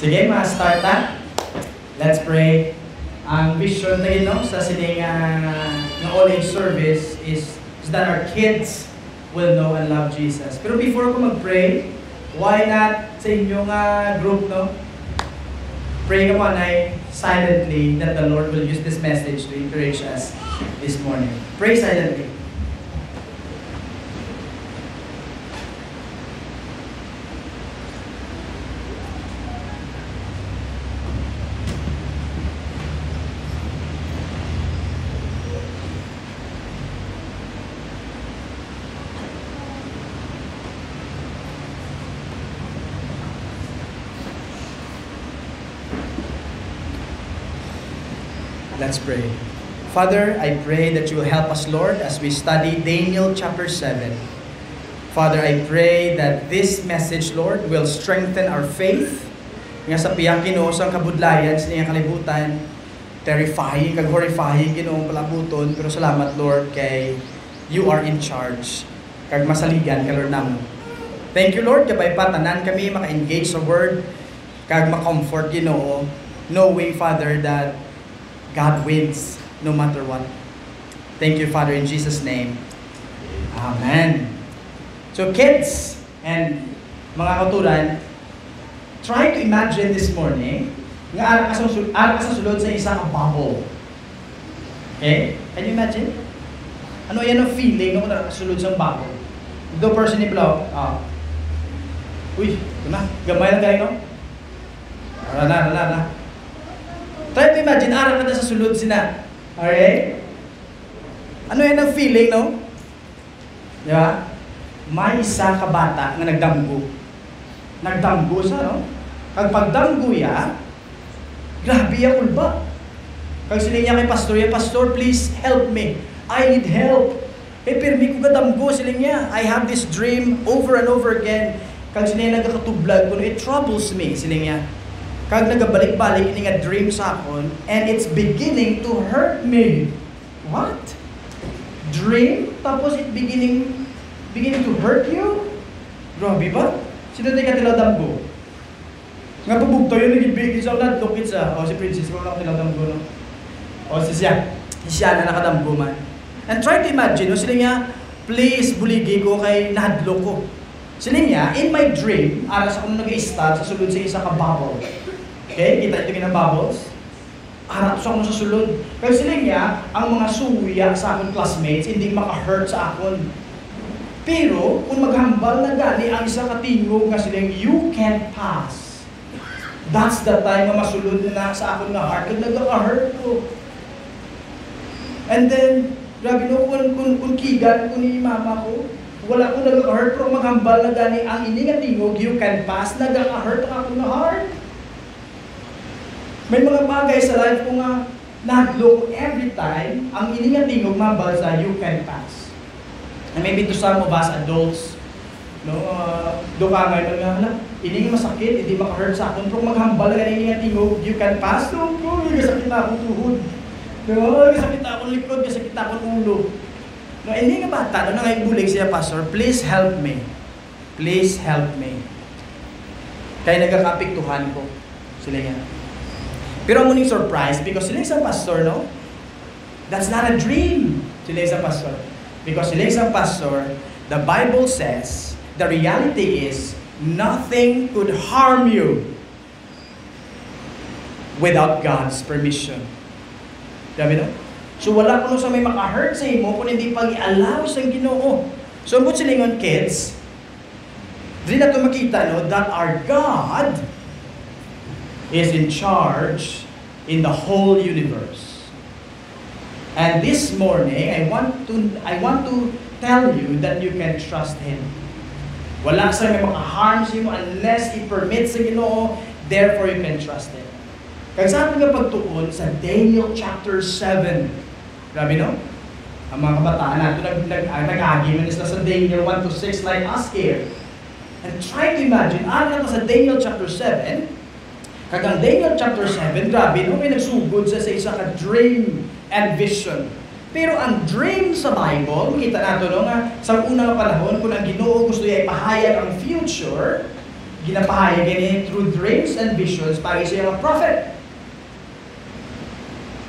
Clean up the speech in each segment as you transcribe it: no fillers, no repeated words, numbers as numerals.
Sige, ma-start na. Let's pray. Ang vision na yun, no, sa sining ng all-age service is that our kids will know and love Jesus. Pero before ko mag-pray, why not sa inyong group, no? Pray ka muna silently that the Lord will use this message to encourage us this morning. Pray silently. Let's pray. Father, I pray that you will help us, Lord, as we study Daniel chapter 7. Father, I pray that this message, Lord, will strengthen our faith. Nga sa piyang Ginoo sa kabudlayan, sa iyang kalibutan, terrifying, kag-horrifying Ginoong palabuton, pero salamat, Lord, kay you are in charge. Kag masaligan ka, Lord, namo. Thank you, Lord, kabay pa, tanan kami maka-engage sa word, kag ma-comfort Ginoo, knowing, Father, that God wins no matter what. Thank you, Father, in Jesus' name. Amen. So kids and mga katuran, try to imagine this morning nga ara ka sa sulod sa isang bubble. Okay? Can you imagine? Ano yan ang feeling ng ara ka sulod sa bubble? The person ni Blow. Uy, ito na. Gamay lang kayo, no? Na. Try to imagine, araw ka na sa sulod sina. Alright? Ano yan ang feeling, no? Di ba? May isa ka bata nga nagdamgo. Nagdamgo sa, no? Kag pagdamgo ya, grabe ya ulba. Kag sila niya kay pastor, Pastor, please help me. I need help. Pirmi ko kadamgo sila niya. I have this dream over and over again. Kag sila niya nagkakatublag, kuno it troubles me, sila niya. Kag nagabalik-balik ini nga dream sa akon, and it's beginning to hurt me. What? Dream? Tapos it beginning to hurt you? Grabe ba? Sino tayo katilaw damgo? Nga pabugto yun, nagibigin sa ulan, lukit sa, si Princess, kung lang katilaw damgo, no? Si siya na nakadamgo man. And try to imagine, no? Sila nga, please, buligi ko kay nahadlo ko. Sila nga, in my dream, aras ako nag-i-start sa sulod sa isa ka bubble. Okay, kita ito ng bubbles. Harap sa akong sa sulod. Kaya sila niya, ang mga suya sa akong classmates, hindi maka-hurt sa akon. Pero, kung maghambal na gani, ang isa katingog nga silang, you can't pass. That's the time na masulod na sa akon nga heart. Kaya nagka-hurt ko. And then, grabe no, kung kigan ko ni mama ko, wala ko nagka-hurt, pero maghambal na gani, ang ini nga tingog, you can pass, nagka-hurt ang akong nga heart. May mga bagay sa life ko nga nahadlo ko every time ang ininga tingog mabal sa you can pass. And maybe to some of us adults, no, dukangay man nga, hala, ininga masakit, hindi maka-hurt sa akin, pero maghambal ka ininga tingog, you can pass, no, sakit na akong tuhod. No, sakit na akong likod, sakit na akong ulo. No, hindi nga bata, no, nga ibulig siya, Pastor, please help me. Please help me. Kaya nagkakapiktuhan ko. Sila nga. Pero ang muning surprise, because sila isang pastor, no? That's not a dream. Sila isang pastor. Because sila isang pastor, the Bible says, the reality is, nothing could harm you without God's permission. Sabi no? So wala kuno sa may maka-hurt sa imo kung hindi pag-i-allow sa Ginoo. So ang silingon kids, di na ito makita, no, that our God is in charge in the whole universe. And this morning, I want to tell you that you can trust Him. Wala sa may maka-harm sa imo unless He permits sa Ginoo, therefore you can trust Him. Kaya sa ating pagtuon sa Daniel chapter 7, grabe no? Ang mga kabataan natin nag-argument sila sa Daniel 1-6 like us here. And try to imagine, ano sa Daniel chapter 7, kagang Daniel chapter 7, grabe, no, may nagsugod sa isa ka dream and vision. Pero ang dream sa Bible, kita nato no, nga sa unang panahon, kung ang Ginoo gusto niya ipahayag ang future, ginapahayag ini through dreams and visions para siya mga prophet.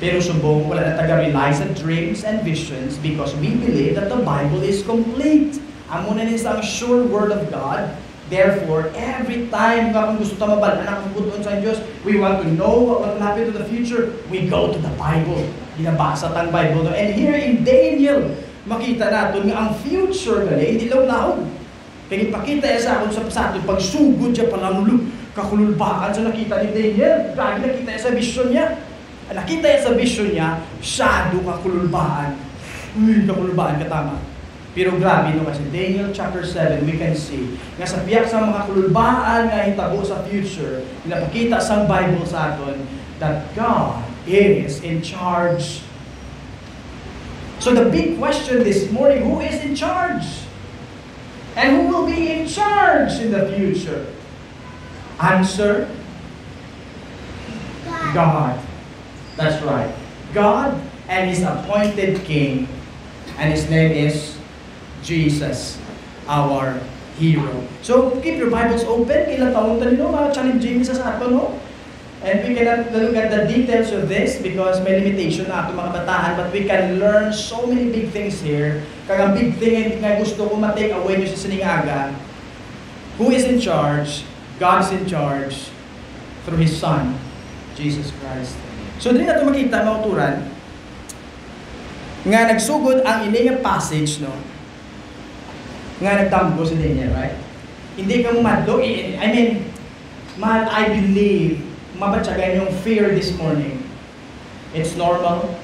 Pero subong, wala na taga-rely sa dreams and visions because we believe that the Bible is complete. Amo na nila ang sure word of God. Therefore, every time kung gusto tayo mabalaan ang buton sa Diyos, we want to know what will happen to the future, we go to the Bible. Ginabasa tang Bible. And here in Daniel, makita natin nga ang future gali, hindi law-law. Kaya ipakita sa akong sa atin, pagsugod siya palalulog, kakululbakan sa nakita ni Daniel. Grabe nakita sa vision niya. Nakita sa vision niya, shadow kakululbakan. Uy, kakululbakan katama. Pero grabe no kasi Daniel chapter 7, we can see nga sa piyak sa mga kululbaan nga hitabo sa future, pinapakita sa Bible sa aton that God is in charge. So the big question this morning, who is in charge? And who will be in charge in the future? Answer, God. That's right. God and His appointed King, and His name is Jesus, our hero. So, keep your Bibles open. Ilang taon tayo, mga challenging sa ato, no? And we cannot look at the details of this because may limitation na ato mga batahan, but we can learn so many big things here. Kaya ang big thing nga gusto ko ma-take away nyo sa siningaga, who is in charge? God is in charge through His Son, Jesus Christ. So, din na ito makita, mauturan, nga nagsugod ang ining passage, no? Nga nagtamgo si Daniel, right? Hindi ka madlo. I mean, I believe, mabatsagan yung fear this morning. It's normal.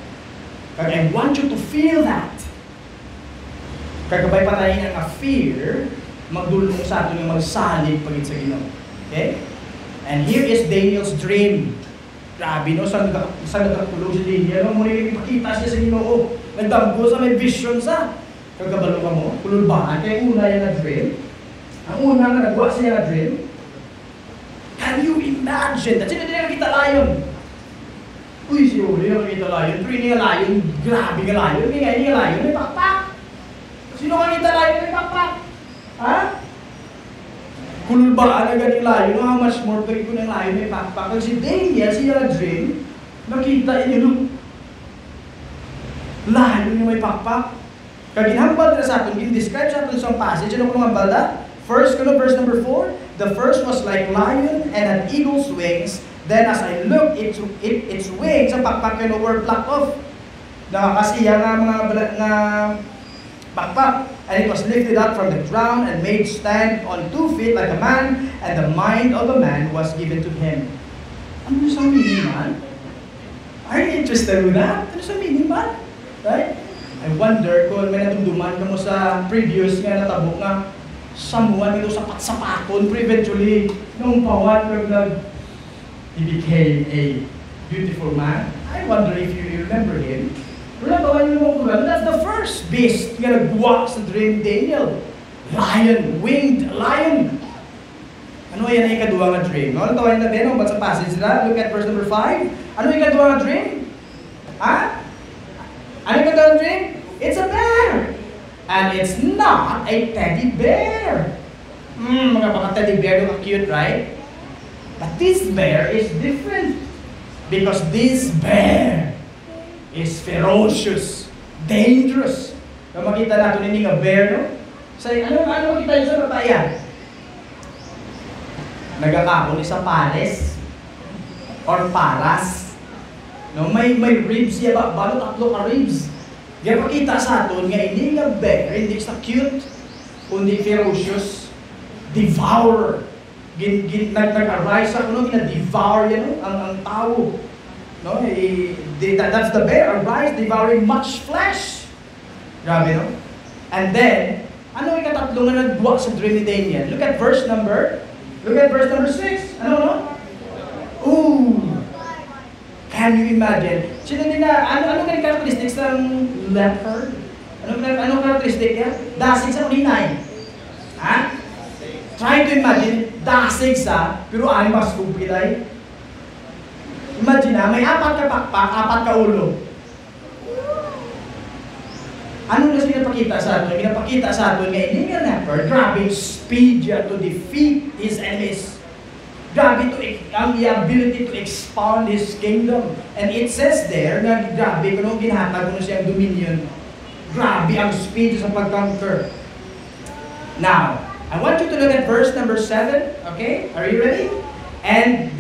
Kaya I want you to feel that. Kaya kabay patayin ang fear, magdulong sa atin yung magsalig pagit sa Ginoo. Okay? And here is Daniel's dream. Grabe, no? Saan nagkakulong si Daniel? Muna yung ipakita siya sa Ginoo. Nagdamgo sa may vision sa. Kagabalo ka mo, kululbaan. Kaya una yan na-dream. Ang una nga nagwa siya na-dream. Can you imagine that? Sino din nakita lion? Uy, si Uli nakita lion. Pero hindi nga lion, grabe nga lion. Hindi nga lion, may pakpak. Sino nakita lion, may pakpak? Ha? Kululbaan na ganing lion. How much more pwede ko ng lion, may pakpak. Kasi si Daniel, siya na-dream, nakita yun. Lion yung may pakpak. Kaya ginhambal na sa atin, gin-describe sa atin sa passage, ano kung hambal na? First, verse number 4, the first was like lion and an eagle's wings. Then as I looked, its wings, ang pakpak yun were plucked off. Nakakasiya nga mga pakpak. And it was lifted up from the ground and made stand on 2 feet like a man, and the mind of a man was given to him. Ano sa meaning man? Are you interested with that? Ano sa meaning man? Right? I wonder kung may natumduman ka mo sa previous nga natabok nga samuan ito sa patsapaton eventually nung pawan he became a beautiful man. I wonder if you remember him. Remember when you know that's the first beast nga nagbuwak sa dream Daniel. Lion, winged lion. Ano yan ang ikaduwa nga dream? Ano tawag na din? Sa passage na? Look at verse number 5. Ano yung ikaduwa nga dream? Ha? Ano yung ikaduwa nga dream? It's a bear. And it's not a teddy bear. Mga teddy bear look cute, right? But this bear is different. Because this bear is ferocious, dangerous. Kung makita natin hindi nga bear, no? Say, ano makita yun sa babayan? Nagkakapon sa pares or paras. No, may ribs siya ba? Balo 3 ka ribs. Kaya makita sa atin nga hindi nga bear, hindi sa cute, kundi ferocious, devourer. Nag-arise sa kuno, gina-devour yan, ang tao. No? That's the bear, arise, devouring much flesh. Grabe, no? And then, ano yung katatlo nga nagbuwak sa dream ni Daniel? Look at verse number 6. Ano, no? Ooh! Can you imagine? Sino din na, ano nga yung characteristics ng leopard? Ano characteristic niya? Dasig sa uninay. Ha? Try to imagine, dasig sa, pero ay mas kupilay. Imagine na, may 4 ka pakpak, 4 ka ulo. Ano na pinapakita sa atin? Pinapakita sa atin nga hindi nga leopard, grabe speed niya to defeat his enemies. Grabe ang ability to expand his kingdom. And it says there na grabe kung ginhatag ko siyang dominion. Grabe ang speed sa pag-conquer. Now, I want you to look at verse number 7. Okay? Are you ready? And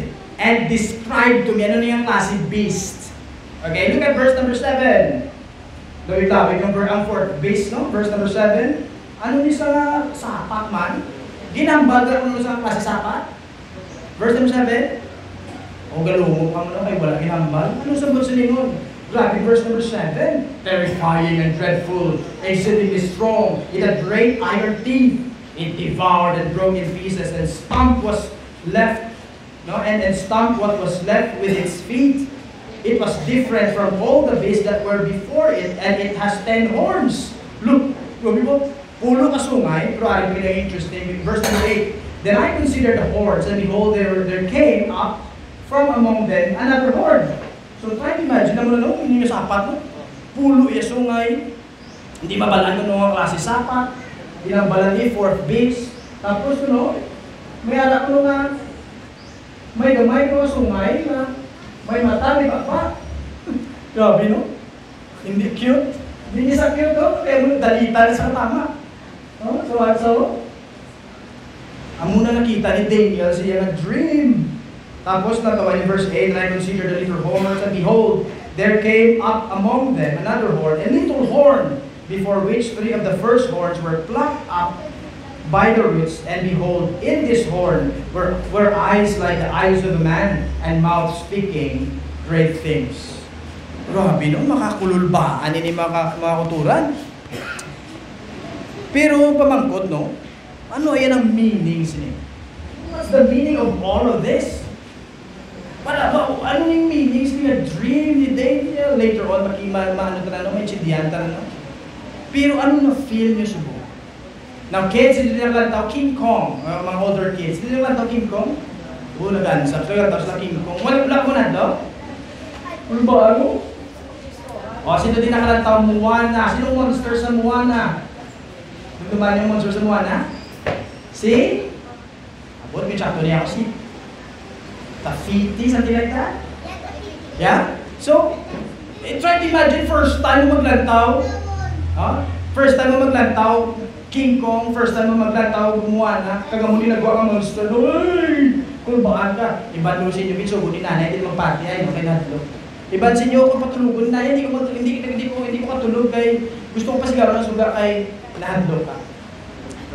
describe to me ano na yung klase beast. Okay? Look at verse number 7. Dawit ang fourth base, no? Verse number 7. Ano ni sa sapat man? Ginambag ano sa klase sapat? Verse number 7. O galungo ka mo na kay wala ginambag. Ano sa verse ningon? Grabe, verse number 7. Terrifying and dreadful, exceedingly strong. It had great iron teeth. It devoured and broke in pieces, and stomped was left, no? And stomped what was left with its feet. It was different from all the beasts that were before it, and it has 10 horns. Look, pulo kasungay, pero ay interesting. Verse number 8. Then I considered the horns, and behold, there came up from among them another horn. So try to imagine, naman ano, hindi nyo sapat, no? Pulo iya sungay, hindi mabalaan ko nung klase sapat, dinambalan ni fourth beast, tapos no, may alak ko nga, may gamay ko sungay na, may mata, may baba. Grabe, no? Hindi cute. Hindi sa cute, no? Kaya mo dalita sa tama. No? So, ang muna nakita ni Daniel, siya na dream. Tapos natawa in verse 8, and I considered the little horns, and behold, there came up among them another horn, a little horn, before which 3 of the first horns were plucked up by the roots, and behold, in this horn were eyes like the eyes of a man, and mouth speaking great things. Grabe, no? Makakululbaan ini mga kuturan. Pero pamangkot, no? Ano yan ang meanings niya? What's the meaning of all of this? Ano yung meanings niya? Dream ni Daniel? Later on, maano ta na, may chidiyan ta na. Pero ano na feel niyo sa buhay? Now kids, hindi nila lang tao King Kong, mga older kids, hindi nila lang tao King Kong? Oo, nag-answer, so yung tapos na King Kong. Wala ko na to? Ano ba ano? O, sino din nakalantaw? Moana. Sino monster sa Moana? Ano ba yung monster sa Moana? Si? Abot, may chapter niya ako si Tafiti, something like that? Yeah? So, try to imagine first time mo maglantaw. First time mo maglantaw, King Kong, first time mo maglantaw, Moana, kagamuli nagawa ka monster. Uy! Kulbaan ka. Iban mo sa inyo, binsugo ni nanay, hindi magpati ay, makinadlo. Iban sa inyo, kung patulugon na, hindi ko katulog kay, gusto ko pa sigaro ng suga kay nahadlo ka.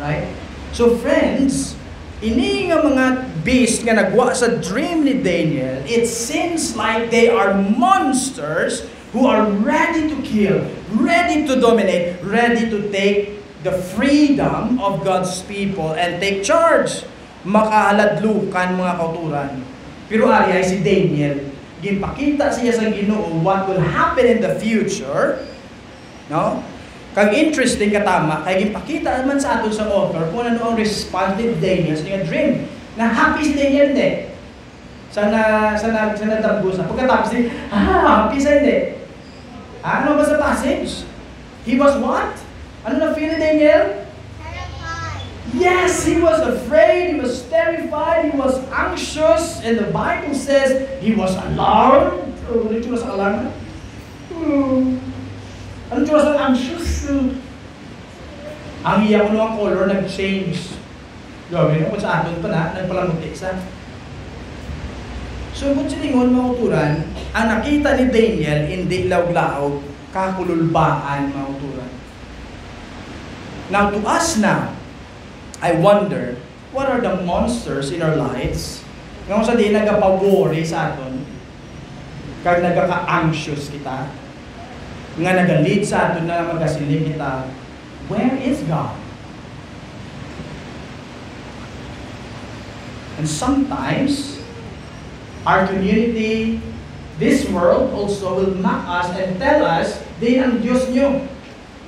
Right? So friends, ini nga mga beast nga nagwa sa dream ni Daniel, it seems like they are monsters who are ready to kill, ready to dominate, ready to take the freedom of God's people and take charge. Makahaladlukan mga kauturan. Pero ari ay si Daniel, ginpakita siya sa Ginoo what will happen in the future. No? Kag interesting katama, kay ginpakita naman sa aton sa author kung ano ang response ni Daniel sa nga dream. Na happy si Daniel hindi. Sana dabgo sa. Pagkatapos si happy sa hindi. Ano ba sa passage? He was what? Ano na feel ni Daniel? Yes, he was afraid, he was terrified, he was anxious, and the Bible says he was alarmed. Ano ito sa alarm? Ano ito sa anxious? Ang iya ko ang color nag-change. Gawin mo sa aton pa na, nagpalamutik sa. So, kung siningon mga uturan, ang nakita ni Daniel, hindi laog-laog, kakululbaan mga uturan. Now, to us now, I wonder, what are the monsters in our lives? Ngayon sa di nagapa-worry sa aton, kag nagaka-anxious kita, nga nagalid sa aton na magkasiling kita, where is God? And sometimes, our community, this world also will mock us and tell us, din ang Diyos nyo.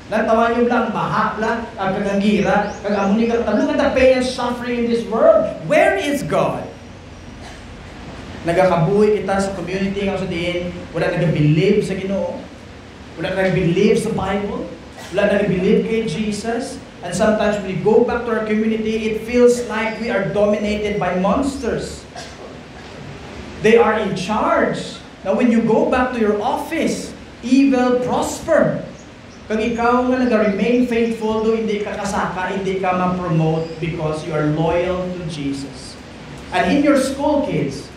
Natawa nyo lang, baha lang, kagangira, kagamuni ka, look at the pain and suffering in this world. Where is God? Nagakabuhi kita sa community, nga sa diin, wala nag-believe sa Ginoo, wala nag-believe sa Bible. wala na believe kay Jesus. And sometimes when we go back to our community, it feels like we are dominated by monsters. They are in charge. Now when you go back to your office, evil prosper. Kung ikaw nga nag-remain faithful, do hindi ka kasaka, hindi ka ma-promote because you are loyal to Jesus. And in your school, kids,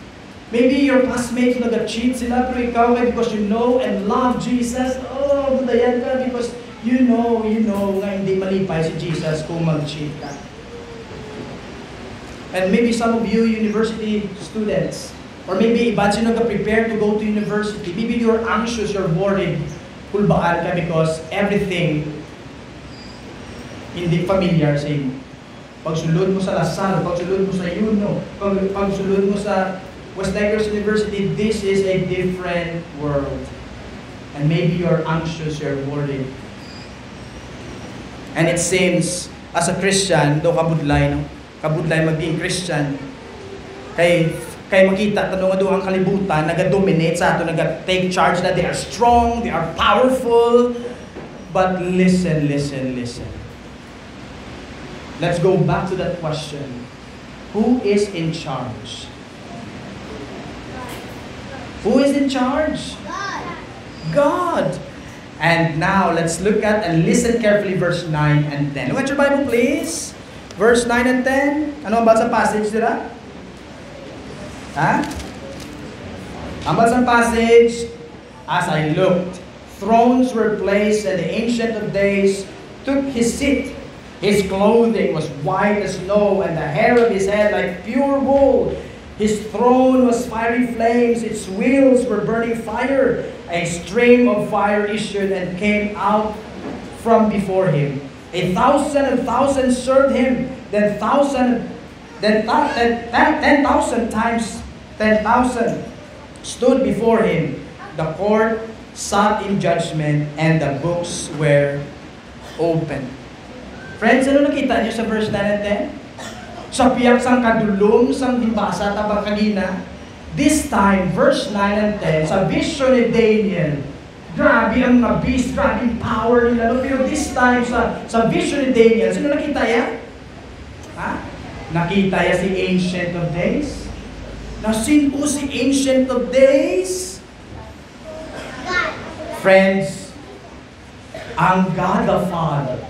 maybe your classmates nag-cheat sila, pero ikaw because you know and love Jesus, oh, budayan ka because you know nga hindi malipay si Jesus kung mag-cheat ka. And maybe some of you university students, or maybe iba sino ka prepared to go to university, maybe you're anxious, you're worried, kulbaan ka because everything hindi familiar sa inyo. Pagsulod mo sa Lasal, pagsulod mo sa UNO, pagsulod mo sa West Negros University, this is a different world. And maybe you're anxious, you're worried. And it seems, as a Christian, do kabudlay, no? Kabudlay maging Christian. Kay makita, tanong nga doon ang kalibutan, nag-dominate sa ato, nag-take charge na they are strong, they are powerful. But listen. Let's go back to that question. Who is in charge? Who is in charge? God. And now, let's look at and listen carefully verse 9 and 10. Look at your Bible, please. Verse 9 and 10. Ano ang basa passage nila? Ha? Ang basa passage, as I looked, thrones were placed, and the Ancient of Days took his seat. His clothing was white as snow, and the hair of his head like pure wool. His throne was fiery flames, its wheels were burning fire. A stream of fire issued and came out from before him. 1,000 served him, then 10,000 times 10,000 stood before him. The court sat in judgment, and the books were open. Friends, ano nakita niyo sa verse 9 and 10? Sa piyak sang kadulong sang himbasa tabang kanina. This time, verse 9 and 10, sa vision ni Daniel, grabe ang mga beast, grabe ang power nila. No? Pero this time, sa vision ni Daniel, sino nakita yan? Ha? Nakita yan si Ancient of Days? Nasin po si Ancient of Days? Friends, ang God the Father,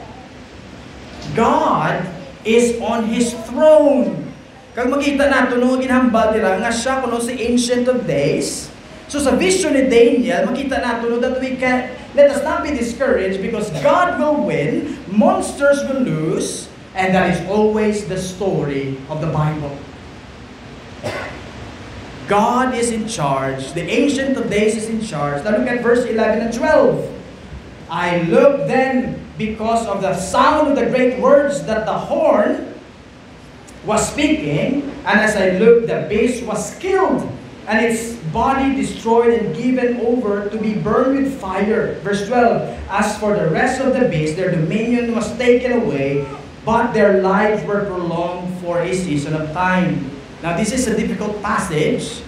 God is on His throne. Kag makita nato no ginhambal dira nga siya kuno si Ancient of Days. So sa vision ni Daniel, makita nato no that we can let us not be discouraged because God will win, monsters will lose, and that is always the story of the Bible. God is in charge. The Ancient of Days is in charge. Now look at verse 11 and 12. I looked then because of the sound of the great words that the horn was speaking, and as I looked, the beast was killed, and its body destroyed and given over to be burned with fire. Verse 12, as for the rest of the beasts, their dominion was taken away, but their lives were prolonged for a season of time. Now this is a difficult passage,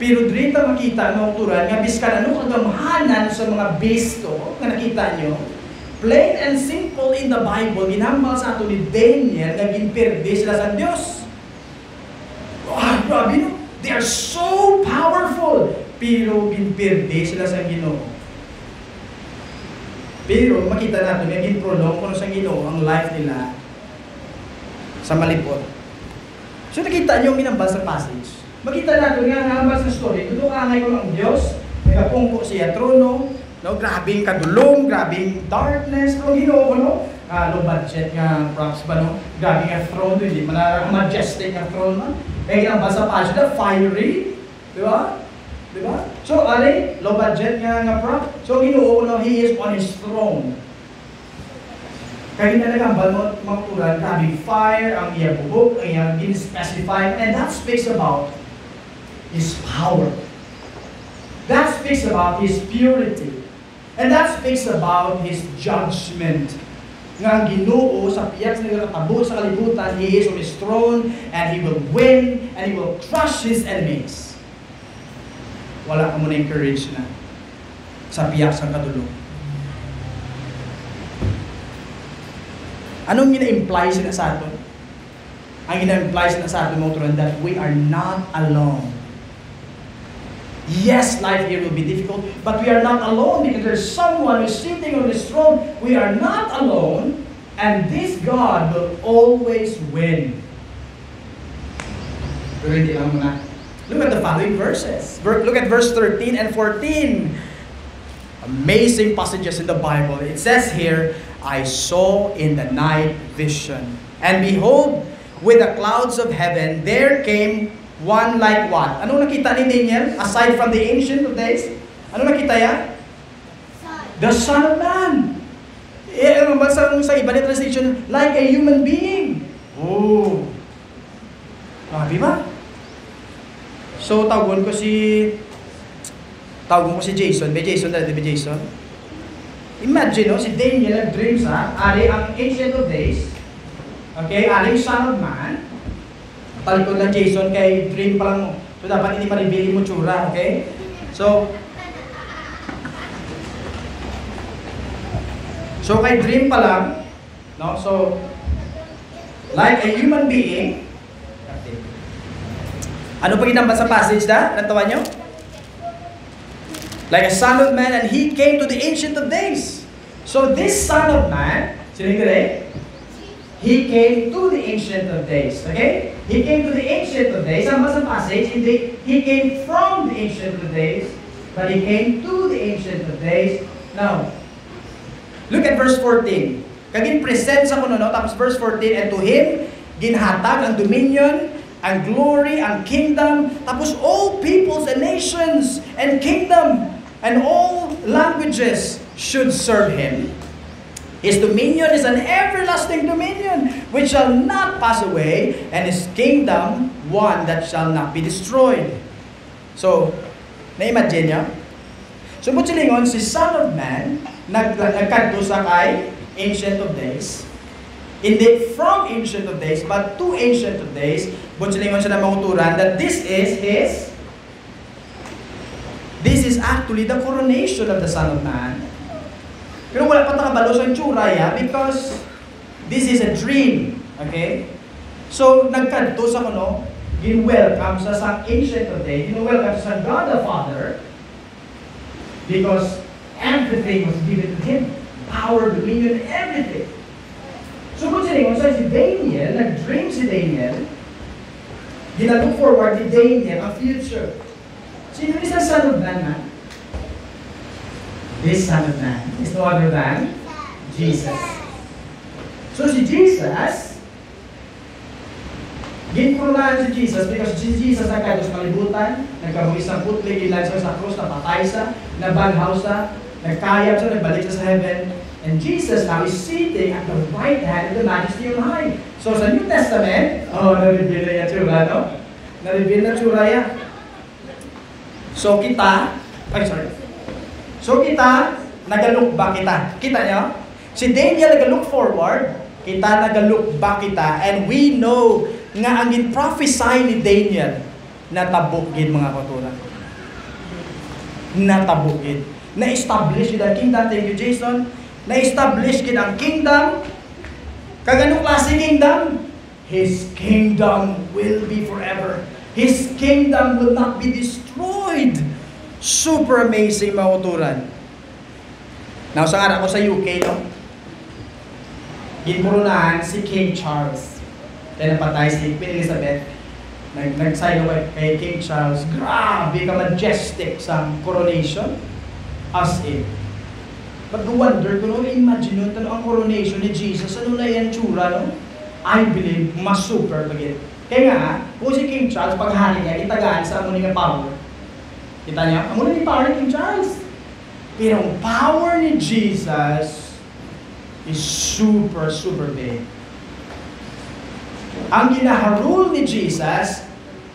pero dito makita ng auturan nga biskan ano kagamhanan sa mga beast to, nga nakita nyo, plain and simple in the Bible, ginambal sa ato ni Daniel, nga ginperde sila sa Diyos. Ah, grabe no? They are so powerful, pero ginperde sila sa Ginoo. Pero makita natin, nga ginprolong kung sa Ginoo ang life nila sa malipot. So nakita niyo minambal sa passage. Makita natin nga nangambal sa story, tutungangay ko ng Diyos, nagapungko siya trono, no, grabing kadulong, grabing darkness, pero Ginoo no? Low budget nga props ba no? Grabing nga throne, hindi man majestic nga throne man. Kaya ang basa pa siya, fiery, di ba? Di ba? So, low budget nga prop. So, Ginoo no, He is on His throne. Kaya nalagambal mo, magturan, grabing fire, ang iya bubok, ang iya in-specify, and that speaks about His power. That speaks about His purity. And that speaks about His judgment. Nga ang Ginoo sa piyak na nagkatabo sa kalibutan, He is on His throne, and He will win, and He will crush His enemies. Wala ka muna encourage na sa piyak sa kadulong. Anong gina-imply sila sa atin? Ang gina-imply sila sa atin, mga turan, that we are not alone. Yes, life here will be difficult, but we are not alone because there's someone who's sitting on this throne. We are not alone, and this God will always win. Pero hindi lang muna. Look at the following verses. Look at verse 13 and 14. Amazing passages in the Bible. It says here, I saw in the night vision, and behold, with the clouds of heaven, there came one like what? Ano nakita ni Daniel? Aside from the Ancient of Days? Ano nakita ya? The Son of Man. Ano ba sa iba na translation? Like a human being. Oh. Grabe ba? So, tawagon ko si Jason. May Jason dati, may Jason. Imagine, no, si Daniel nag-dream sa, ari ang Ancient of Days. Okay, ari Son of Man. Talikod lang Jason kay dream pa lang mo. So, dapat hindi maribili mo tsura, okay? So kay dream pa lang, no? So, like a human being, ano pa ginamba sa passage na? Nantawan nyo? Like a Son of Man, and He came to the Ancient of Days. So, this Son of Man, sino yung He came to the Ancient of Days. Okay? He came to the Ancient of Days. Ang sa passage, hindi, He came from the Ancient of Days, but He came to the Ancient of Days. Now, look at verse 14. Kagin present sa kuno, no? Tapos verse 14, and to Him, ginhatag ang dominion, ang glory, ang kingdom, tapos all peoples and nations and kingdom and all languages should serve Him. His dominion is an everlasting dominion which shall not pass away, and His kingdom one that shall not be destroyed. So, na-imagine niya? So, silingon, si Son of Man, nagkanto sa kay Ancient of Days. Hindi from Ancient of Days, but to Ancient of Days. Silingon siya na makuturan that this is actually the coronation of the Son of Man. Pero wala pa nakabalo sa itsura ya, because this is a dream. Okay? So, nagkanto sa kuno, gin-welcome sa Ancient of Days, gin-welcome sa God the Father, because everything was given to Him. Power, dominion, everything. So, kung siningon sa si Daniel, nag-dream si Daniel, ginalook forward ni Daniel ang future. Sino is the Son of Man, man? This Son of Man is no other than Jesus. So si Jesus, ginkurulaan si Jesus because si Jesus nagkado sa kalibutan, nagkabuhi sa putli, ilan sa krus, napatay sa, nabaghaw sa, nagkayap sa, nagbalik sa heaven, and Jesus now is sitting at the right hand of the Majesty on high. So sa New Testament, na-reveal na yung tsura, no? Na-reveal na tsura yan. So kita, nagalook ba kita? Kita nyo? Si Daniel nagalook forward, kita nagalook ba kita, and we know nga ang in-prophesy ni Daniel, natabugin mga katulang. Natabugin. Na-establish yun ang kingdom. Thank you, Jason. Na-establish yun ang kingdom. Kaganong klase kingdom? His kingdom will be forever. His kingdom will not be destroyed. Super amazing mga kuturan. Now, sa anak ko sa UK, no? Ginpurunahan si King Charles. Kaya napatay si Queen Elizabeth. Nag-sign away kay King Charles. Grabe ka majestic sa coronation. As in. But the wonder, kung imagine nyo, ang coronation ni Jesus, ano na yan tsura, no? I believe, mas super bagay. Kaya nga, kung si King Charles, paghari niya, itagaan sa amuning power. Kita niya? Ang muna ni power ni King Charles. Pero ang power ni Jesus is super, super big. Ang ginaharul ni Jesus,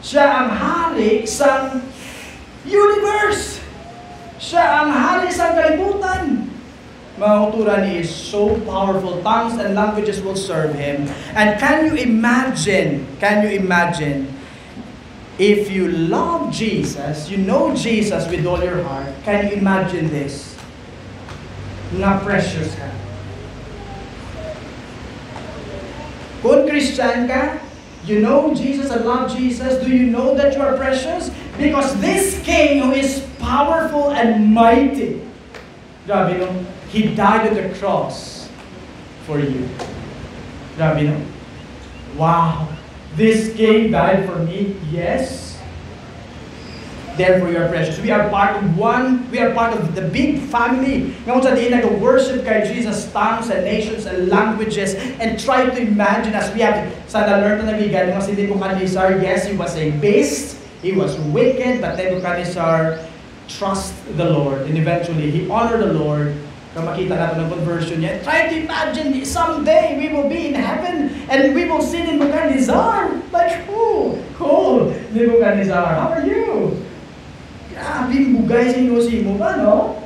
siya ang hari sa universe. Siya ang hari sa kalibutan. Mga kuturan, He is so powerful. Tongues and languages will serve Him. And can you imagine, if you love Jesus, you know Jesus with all your heart, can you imagine this? Na precious ka. Kung Christian ka, you know Jesus and love Jesus, do you know that you are precious? Because this King who is powerful and mighty, grabe no, He died on the cross for you. Grabe no? Wow! This King died for me? Yes. Therefore, you are precious. We are part of one, we are part of the big family. Ngayon sa diin, nag-worship kay Jesus, tongues and nations and languages, and try to imagine as we have sa na-learn na nabigan, mga si Nebuchadnezzar, yes, he was a beast, he was wicked, but Nebuchadnezzar trust the Lord, and eventually, he honored the Lord. Kung makita natin ang conversion niya, try to imagine, someday we will be in heaven, and we will see Nebuchadnezzar. Like, who? Cool, Nebuchadnezzar, how are you? Grabe, bugay sinusimo ba, no?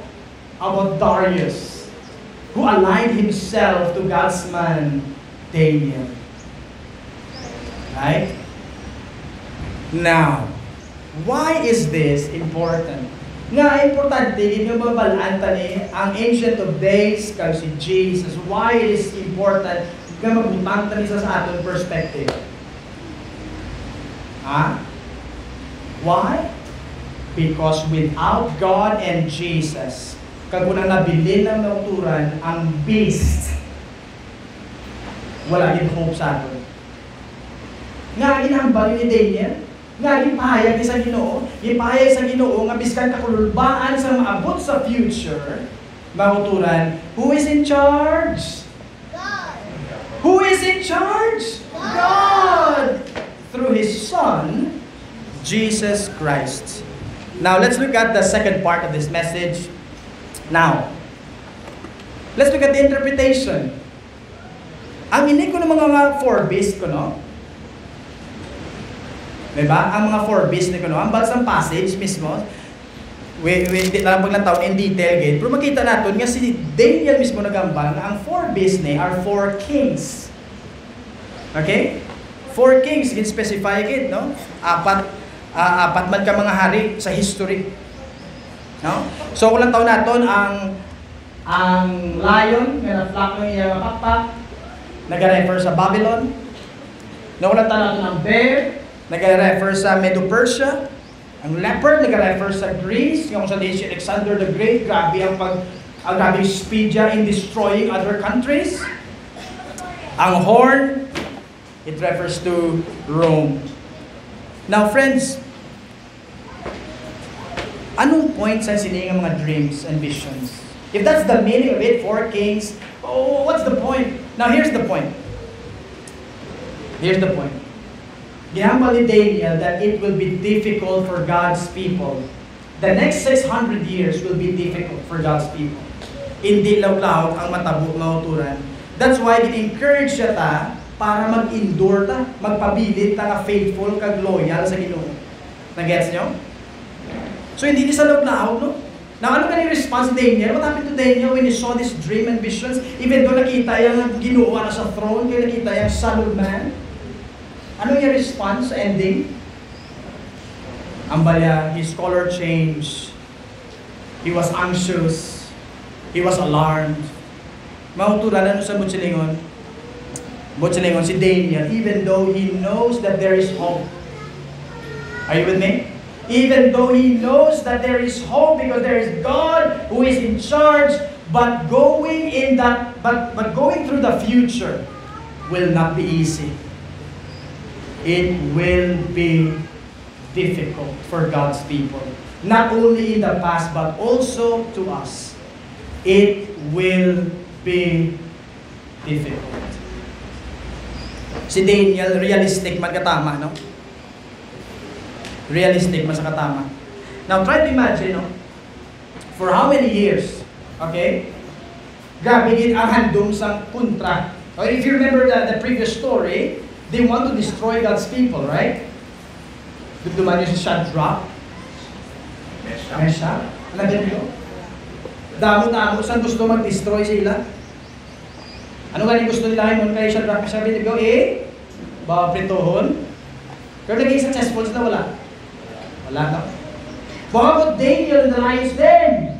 About Darius, who aligned himself to God's man, Daniel. Right? Now, why is this important? Nga, importante, inyong mabalaan tani, ang Ancient of Days, kag si Jesus, why it is important, nga magbutang tani sa aton perspective. Ha? Why? Because without God and Jesus, kag unang nabilin ng naturan, ang beast, wala din hope sa aton. Nga, ginambal ni Daniel, nga ipahayag sa Ginoo, ipahayag sa Ginoo nga biskan kakulubaan sa maabot sa future, mauturan, who is in charge? God. Who is in charge? God! Through His Son, Jesus Christ. Now, let's look at the second part of this message. Now, let's look at the interpretation. Ang inig ko ng mga four beasts ko, no? Diba? Ang mga four beasts ko, no? Ang bansang passage mismo, hindi lang paglantaw in detail, again, pero makita natin nga si Daniel mismo nagambal na ang four beasts ni are four kings. Okay? Four kings, can specify it, no? Apat man ka mga hari sa history. No? So kung lang taon naton ang lion nga na-flock ng iyang pakpak, nag-refer sa Babylon. No, kung lang taon naton ang bear, nag-refer sa Medo-Persia. Ang leopard, nag-refer sa Greece. Yung sa si Alexander the Great, grabe ang grabe speed niya in destroying other countries. Ang horn, it refers to Rome. Now friends, anong point sa siningang mga dreams and visions? If that's the meaning of it, four kings, oh, what's the point? Now here's the point. Here's the point. Ginambal ni Daniel that it will be difficult for God's people. The next 600 years will be difficult for God's people. Hindi law-law ang mauturan. That's why in-encourage siya ta para mag-endure ta, magpabilit ta nga faithful kag loyal sa Ginoo. Na-gets nyo? So hindi sa law-law, no? Now, ano kanyang response ni Daniel? What happened to Daniel when he saw this dream and visions? Even though nakita yung Ginoo na sa throne, kaya nakita yung Son of Man, ano yung response sa ending? Ang balya, his color changed. He was anxious. He was alarmed. Mauturan ano sa Butchilingon? Butchilingon, si Daniel, even though he knows that there is hope. Are you with me? Even though he knows that there is hope because there is God who is in charge, but going through the future will not be easy. It will be difficult for God's people. Not only in the past, but also to us. It will be difficult. Si Daniel, realistic man katama, no? Realistic man sa katama. Now, try to imagine, no? For how many years, okay? Grabe din ang handong sa kontra. Or if you remember the previous story, they want to destroy God's people, right? Duman yung si Shadrach, Meshach, Abednego. Damo-damo, saan gusto mag-destroy sila? Ano nga yung gusto nila yun kay Shadrach, Meshach, Abednego? Pritohon. Pero naging successful sila, wala. Wala na. Baka about Daniel in the lion's den?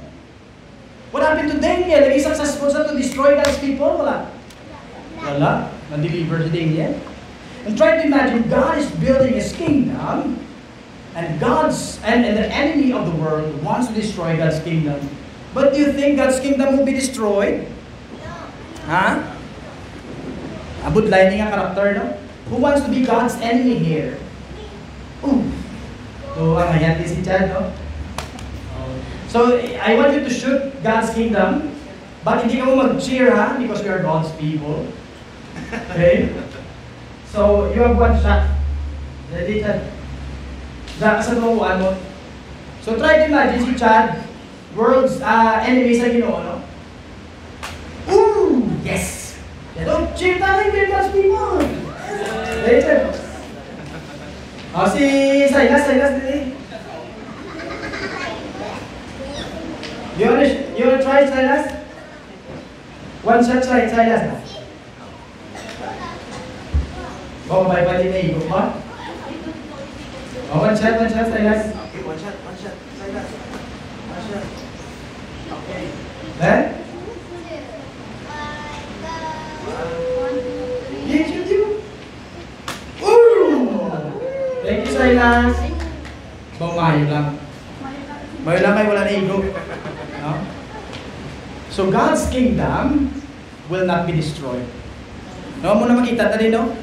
What happened to Daniel? Naging successful sila to destroy God's people? Wala. Wala. na-deliver si Daniel. And try to imagine, God is building His kingdom, and the enemy of the world wants to destroy God's kingdom. But do you think God's kingdom will be destroyed? Ha? Abot lining ang karakter, no? Who wants to be God's enemy here? Ooh. So, ang hayati si Chad, no? So, I want you to shoot God's kingdom, but hindi ka mo mag-cheer, ha? Because we are God's people. Okay? So, you have one shot. Ready, Chad? Diyan ka sa turuan mo. So, try to imagine si Chad, world's enemy sa Ginoo, no? Ooh! Yes! Don't cheer natin, we're God's people! Ready, Chad? Si Silas, dili. You wanna try, Silas? One shot, try, Silas na. Bye-bye na igo pa. One shot, Silas. Okay, one shot, Silas. One shot. Okay. Then? You. Ooh! Thank you, Silas. Mayo lang. Mayo lang kayo, wala na igo. No? So, God's kingdom will not be destroyed. No, mo na makita tadi, no?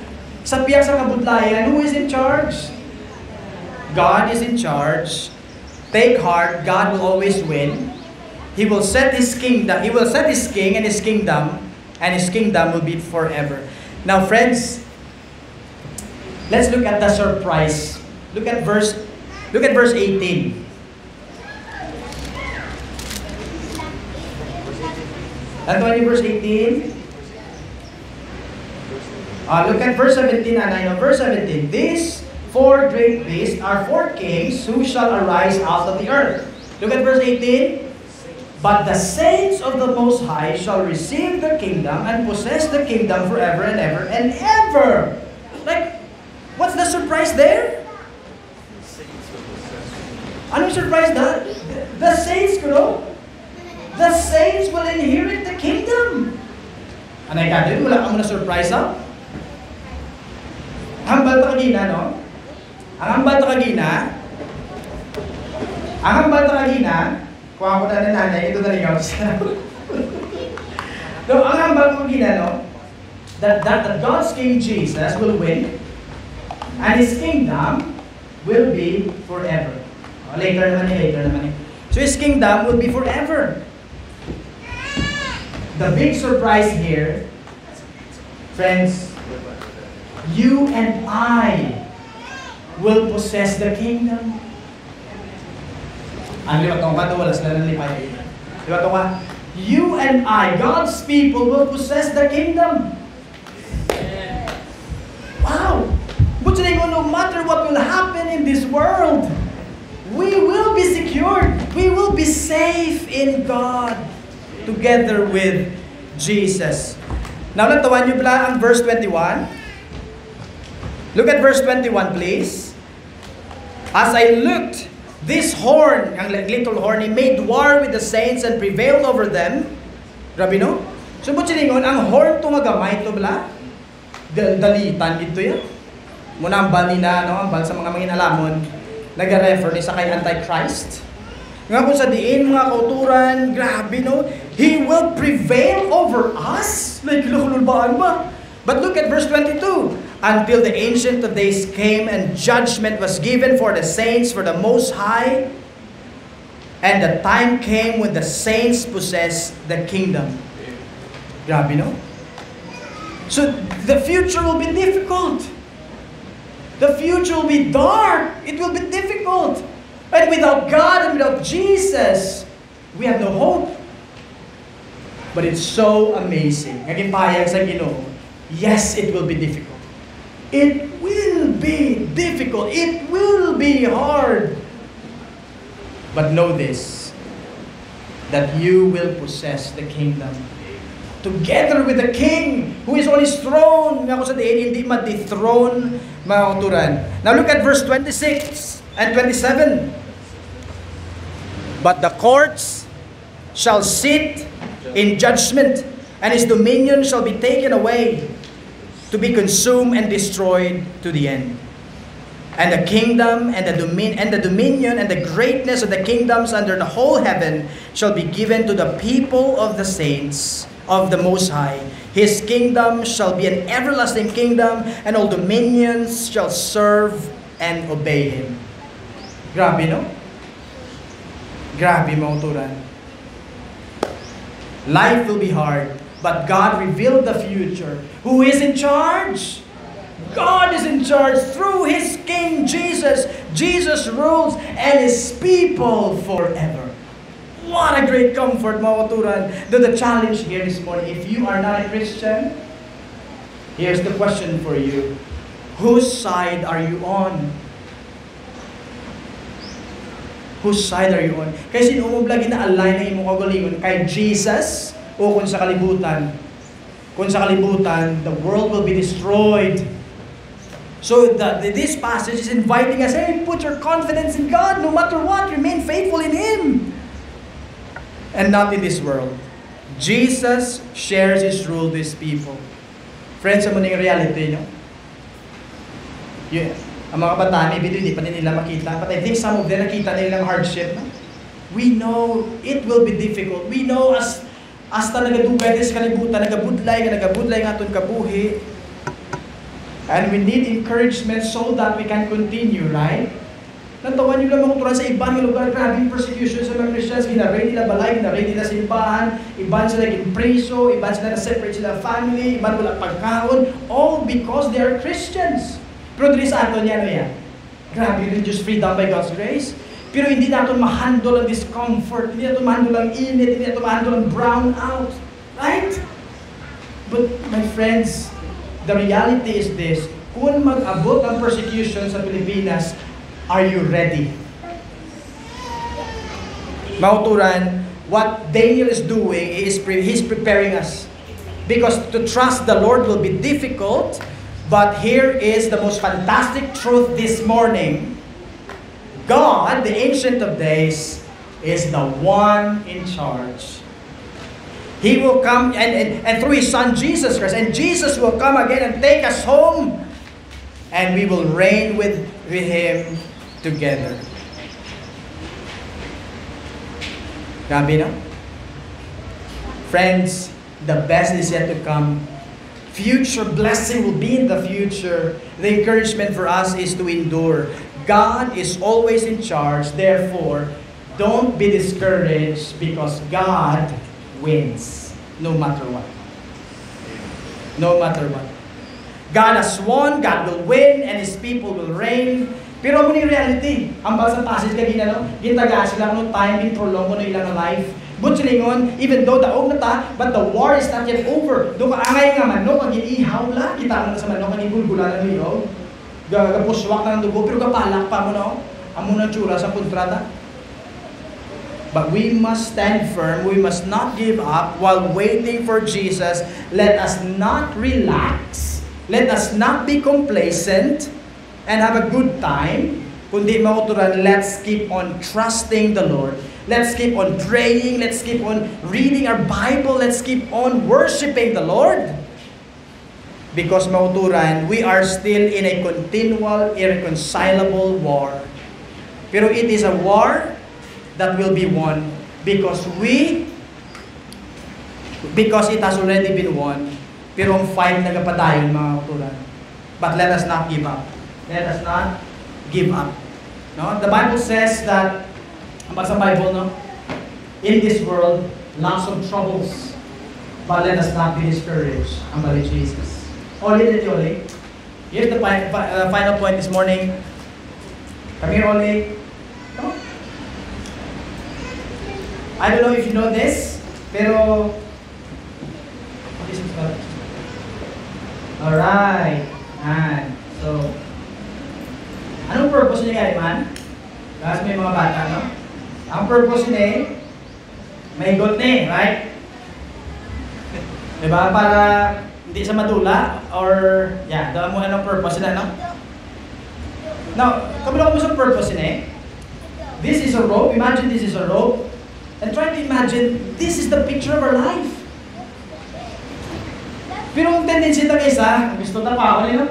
Sa piyak sa kabudlayan, who is in charge? God is in charge. Take heart, God will always win. He will set His kingdom, He will set His king and His kingdom will be forever. Now, friends, let's look at the surprise. Look at verse 18. Anthony, verse 18. Look at verse 17 and I know verse 17. These four great beasts are four kings who shall arise out of the earth. Look at verse 18. But the saints of the Most High shall receive the kingdom and possess the kingdom forever and ever and ever. Like, what's the surprise there? Anong surprise na? The saints, the saints will inherit the kingdom. Anay ka din, wala kang na-surprise, ha? Ang hambal ta kagina, no? Ang hambal ta kagina, kuha ko na ng nanay, ito na ligaw siya. No, ang hambal ko kagina, no? That God's King Jesus will win, and His kingdom will be forever. Later naman eh. So His kingdom will be forever. The big surprise here, friends, you and I will possess the kingdom. Ang liwat ko ba? Wala sila ng lipay. Liwat ko ba? You and I, God's people, will possess the kingdom. Wow! But today, no matter what will happen in this world, we will be secured. We will be safe in God together with Jesus. Now, natawan niyo pala ang verse 21. Look at verse 21, please. As I looked, this horn, ang little horn, he made war with the saints and prevailed over them. Grabe, no? So, mo silingon, ang horn tumagamay ito pala. Dalitan ito yan. Muna ang bal nina, no? Ang bal sa mga alamon, nag-refer ni sa kay Antichrist. Nga kung sa diin, mga kauturan, grabe, no? He will prevail over us? Like, lululbaan ba? But look at verse 22. Until the Ancient of Days came and judgment was given for the saints, for the Most High. And the time came when the saints possessed the kingdom. Grabe, no? So, the future will be difficult. The future will be dark. It will be difficult. And without God and without Jesus, we have no hope. But it's so amazing. Naging payag sa Ginoo. Yes, it will be difficult. It will be difficult. It will be hard. But know this, that you will possess the kingdom. Together with the King who is on His throne. Nga ko sa diin, hindi ma-dethrone, mga kauturan. Now look at verse 26 and 27. But the courts shall sit in judgment, and His dominion shall be taken away. to be consumed and destroyed to the end. And the kingdom and the dominion and the greatness of the kingdoms under the whole heaven shall be given to the people of the saints of the Most High. His kingdom shall be an everlasting kingdom, and all dominions shall serve and obey Him. Grabe, no? Grabe, mga uturan. Life will be hard, but God revealed the future. Who is in charge? God is in charge through His King Jesus. Jesus rules and His people forever. What a great comfort, mga katuran. The challenge here this morning, if you are not a Christian, here's the question for you. Whose side are you on? Whose side are you on? Kaya sinumublag na align na imong kagalingon kay Jesus o kung sa kalibutan. Kung sa kalibutan, the world will be destroyed. So this passage is inviting us, hey, put your confidence in God no matter what. Remain faithful in Him. And not in this world. Jesus shares His rule with His people. Friends, ano yung reality nyo? Yeah. Ang mga bata, maybe hindi pa nila makita. But I think some of them nakita nilang hardship. No? We know it will be difficult. We know as talaga dugay sa kalibutan, nagabudlay nga itong kabuhi. And we need encouragement so that we can continue, right? Natawan nyo lang mga kuturan sa ibang lugar, grabing persecution sa mga Christians, ginaray nila balay, ginaray nila simbahan, iban sila naging preso, iban sila na-separate sila family, iban wala pagkaon, all because they are Christians. Pero dili sa aton yan, grabe religious freedom by God's grace. Pero hindi natin ma-handle ang discomfort, hindi natin ma-handle ang init, hindi natin ma-handle ang brownout. Right? But my friends, the reality is this, kung mag-abot ang persecution sa Pilipinas, are you ready? Mauturan, what Daniel is doing is he's preparing us. Because to trust the Lord will be difficult, but here is the most fantastic truth this morning. God, the Ancient of Days, is the one in charge. He will come and through His Son Jesus Christ, and Jesus will come again and take us home, and we will reign with Him together. Grabe, no? Friends, the best is yet to come. Future blessing will be in the future. The encouragement for us is to endure. God is always in charge. Therefore, don't be discouraged because God wins no matter what. No matter what. God has won, God will win, and His people will reign. Pero mo ni reality, ang sa passage kanina, no? Gintaga sila no time, prolong mo na ilang life. But silingon, even though daog na ta, but the war is not yet over. Do kaangay nga manok, ang iihaw la, kita mo na sa manok, ang igulgula ng liyo. Gagapuswak na ng dugo, pero kapalak pa mo no? Amo na tsura sa kontrata. But we must stand firm, we must not give up while waiting for Jesus. Let us not relax, let us not be complacent, and have a good time. Kundi mauturan, let's keep on trusting the Lord. Let's keep on praying. Let's keep on reading our Bible. Let's keep on worshiping the Lord. Because mauturan, we are still in a continual, irreconcilable war. Pero it is a war that will be won because it has already been won. Pero ang fight nagapadayon, mga mauturan. But let us not give up. Let us not give up. No? The Bible says that, sa Bible, no? In this world, lots of troubles. But let us not be discouraged. Ang balik Jesus. Oli. Here's the final point this morning. Come here, Oli. No? I don't know if you know this, pero alright. And so, anong purpose niya, man? Kasi may mga bata, no? Ang purpose niya, may got na, right? Diba? Para hindi sa madula, or, yeah, doon mo anong purpose nila, no? Now, kabila ko mo sa purpose niya, this is a rope. Imagine this is a rope. And try to imagine, this is the picture of our life. Pero ang tendency na isa, gusto na pa ako nila.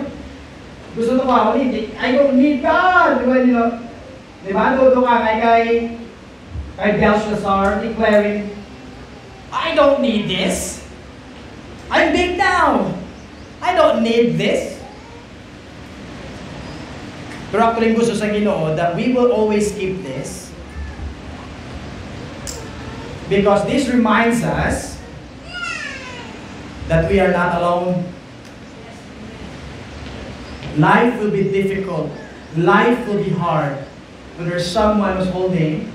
Gusto na pa ako nila. I don't need God. Diba? Dodo ka kay Belshazzar declaring, I don't need this. I'm big now. I don't need this. Pero actually gusto sa Ginoo that we will always keep this. Because this reminds us that we are not alone. Life will be difficult. Life will be hard. When there's someone who's holding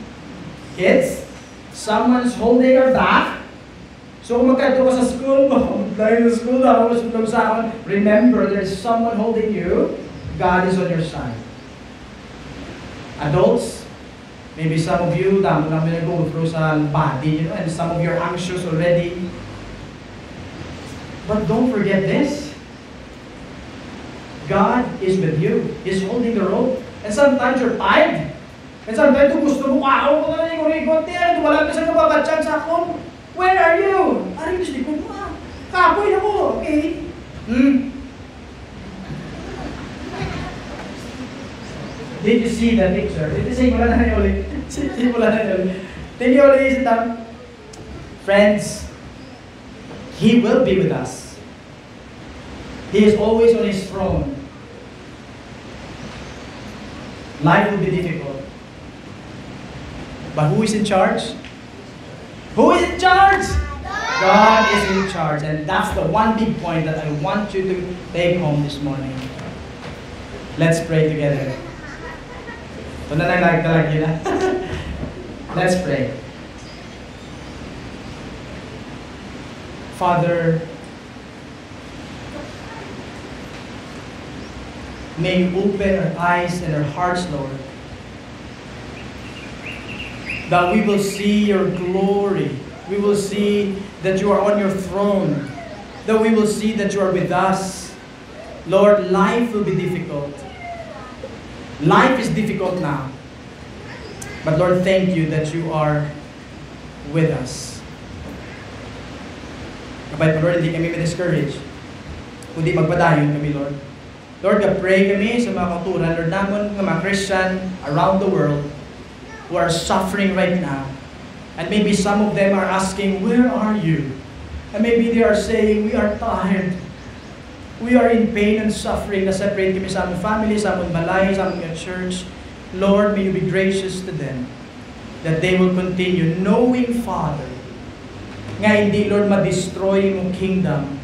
kids, someone's holding our back. So kung magkaito ka sa school mo, dahil sa school na ako sa akin, remember there's someone holding you. God is on your side. Adults, maybe some of you, dami namin go through sa body, and some of you are anxious already. But don't forget this. God is with you. He's holding the rope. And sometimes you're tired. And sometimes gusto mo, ako ko na ikot-ikot. Wala ka sa kababatyan sa akong. Where are you? Ari, gusto ko mo. Kapoy na ko. Okay? Did you see the picture? Did you see wala na ulit? Did you already sit down? Friends, He will be with us. He is always on His throne. Life will be difficult. But who is in charge? Who is in charge? God is in charge. And that's the one big point that I want you to take home this morning. Let's pray together. Let's pray. Father, may you open our eyes and our hearts, Lord, that we will see your glory. We will see that you are on your throne. That we will see that you are with us. Lord, life will be difficult. Life is difficult now. But Lord, thank you that you are with us. Kapag pa Lord, hindi kami ma-discourage. Kundi magpadayon kami, Lord. Lord, pray kami sa mga kauturan, Lord, namon ng mga Christian around the world who are suffering right now. And maybe some of them are asking, where are you? And maybe they are saying, we are tired. We are in pain and suffering na separate kami sa aming family, sa aming balay, sa aming church. Lord, may you be gracious to them that they will continue knowing, Father, nga hindi, Lord, ma-destroy yung kingdom.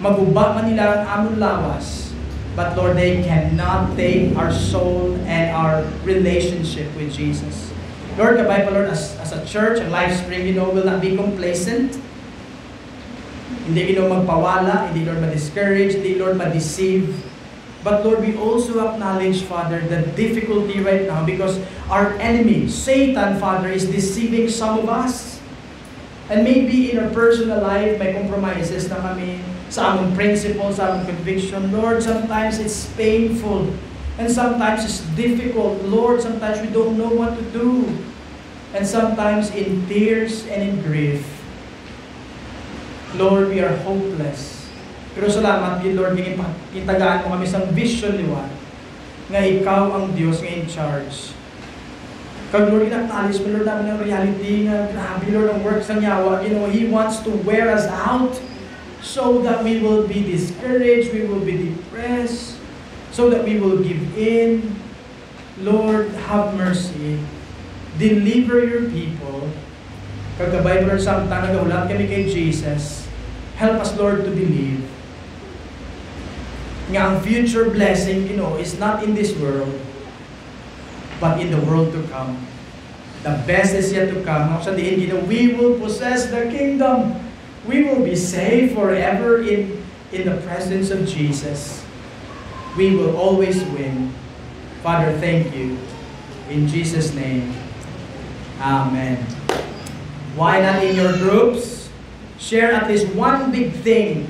Maguba man nila ang among lawas. But Lord, they cannot take our soul and our relationship with Jesus. Lord, kabay pa, Lord, as a church, ang LifeSpring, will not be complacent. Hindi, magpawala, hindi, Lord, ma-discourage, hindi, Lord, ma-deceive. But Lord, we also acknowledge, Father, the difficulty right now because our enemy, Satan, Father, is deceiving some of us. And maybe in our personal life, may compromises na kami sa among principles, sa among conviction. Lord, sometimes it's painful. And sometimes it's difficult. Lord, sometimes we don't know what to do. And sometimes in tears and in grief. Lord, we are hopeless. Pero salamat din, Lord, kitagaan mo kami sa vision liwan nga ikaw ang Diyos nga in charge. Kag Lord, inacknowledge mo, Lord, namin ang reality nga grabe, Lord, ang works ng yawa. He wants to wear us out so that we will be discouraged, we will be depressed, so that we will give in. Lord, have mercy. Deliver your people. Kagabay, Lord, samtang nagaulat kami kay Jesus, help us, Lord, to believe nga ang future blessing, is not in this world, but in the world to come. The best is yet to come. Sa diin, we will possess the kingdom. We will be saved forever in the presence of Jesus. We will always win. Father, thank you. In Jesus' name, amen. Why not in your groups? Share at least one big thing